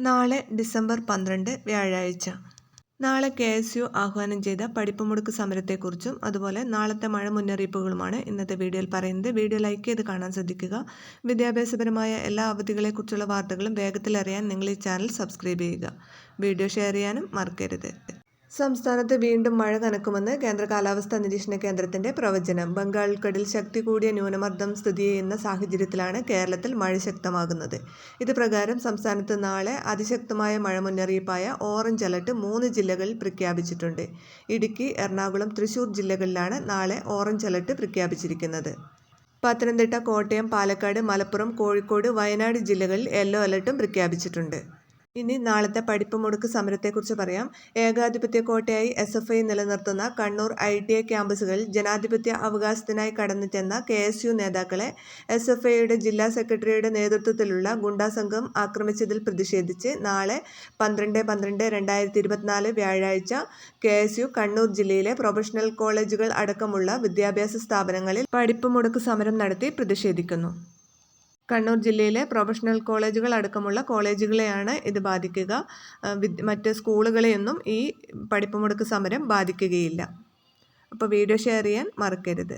നാളെ ഡിസംബർ 12 വ്യാഴാഴ്ച. നാളെ KSU ആഹ്വാനം ചെയ്ത പഠിപ്പ് മുടക്ക് സമരത്തെക്കുറിച്ചും അതുപോലെ നാളത്തെ മഴ മുന്നറിയിപ്പുകളുമാണ് ഇന്നത്തെ വീഡിയോയിൽ പറയുന്നത്. വീഡിയോ ലൈക്ക് ചെയ്ത് കാണാൻ ശ്രദ്ധിക്കുക. വിദ്യാഭ്യാസപരമായ എല്ലാ അവധികളെക്കുറിച്ചുള്ള വാർത്തകളും വേഗത്തിൽ അറിയാൻ നിങ്ങൾ ഈ ചാനൽ സബ്സ്ക്രൈബ് ചെയ്യുക. വീഡിയോ ഷെയർ ചെയ്യാനും മറക്കരുത്. സംസ്ഥാനത്ത് വീണ്ടും മഴ കനക്കുമെന്ന് കേന്ദ്ര കാലാവസ്ഥാ നിരീക്ഷണ കേന്ദ്രത്തിന്റെ പ്രവചനം. ബംഗാൾ ഉൾക്കടലിൽ ശക്തി കൂടിയ ന്യൂനമർദ്ദം സ്ഥിതി ചെയ്യുന്ന സാഹചര്യത്തിലാണ് കേരളത്തിൽ മഴ ശക്തമാകുന്നത്. ഇത് പ്രകാരം സംസ്ഥാനത്ത് നാളെ അതിശക്തമായ മഴ മുന്നറിയിപ്പായ ഓറഞ്ച് അലർട്ട് 3 ജില്ലകളിൽ പ്രഖ്യാപിച്ചിട്ടുണ്ട്. ഇടുക്കി, എറണാകുളം, തൃശൂർ ജില്ലകളിലാണ് നാളെ ഓറഞ്ച് അലർട്ട് പ്രഖ്യാപിച്ചിരിക്കുന്നത്. പത്തനംതിട്ട, കോട്ടയം, പാലക്കാട്, മലപ്പുറം, കോഴിക്കോട്, വയനാട് ജില്ലകളിൽ യെല്ലോ അലർട്ടും പ്രഖ്യാപിച്ചിട്ടുണ്ട്. ഇനി നാളത്തെ പഠിപ്പ് മുടക്ക് സമരത്തെക്കുറിച്ച് പറയാം. ഏകാധിപത്യ കോട്ടയായി SFI നിലനിർത്തുന്ന കണ്ണൂർ ITI ക്യാമ്പസുകളിൽ ജനാധിപത്യ അവകാശത്തിനായി കടന്നു ചെന്ന KSU നേതാക്കളെ SFIയുടെ ജില്ലാ സെക്രട്ടറിയുടെ നേതൃത്വത്തിലുള്ള ഗുണ്ടാസംഘം ആക്രമിച്ചതിൽ പ്രതിഷേധിച്ച് നാളെ 12/12/2024 വ്യാഴാഴ്ച KSU കണ്ണൂർ ജില്ലയിലെ പ്രൊഫഷണൽ കോളേജുകൾ അടക്കമുള്ള വിദ്യാഭ്യാസ സ്ഥാപനങ്ങളിൽ പഠിപ്പ് മുടക്ക് സമരം നടത്തി പ്രതിഷേധിക്കുന്നു. കണ്ണൂർ ജില്ലയിലെ പ്രൊഫഷണൽ കോളേജുകൾ അടക്കമുള്ള കോളേജുകളെയാണ് ഇത് ബാധിക്കുക. മറ്റ് സ്കൂളുകളെയൊന്നും ഈ പഠിപ്പ് മുടക്ക് സമരം ബാധിക്കുകയില്ല. അപ്പോൾ വീഡിയോ ഷെയർ ചെയ്യാൻ മറക്കരുത്.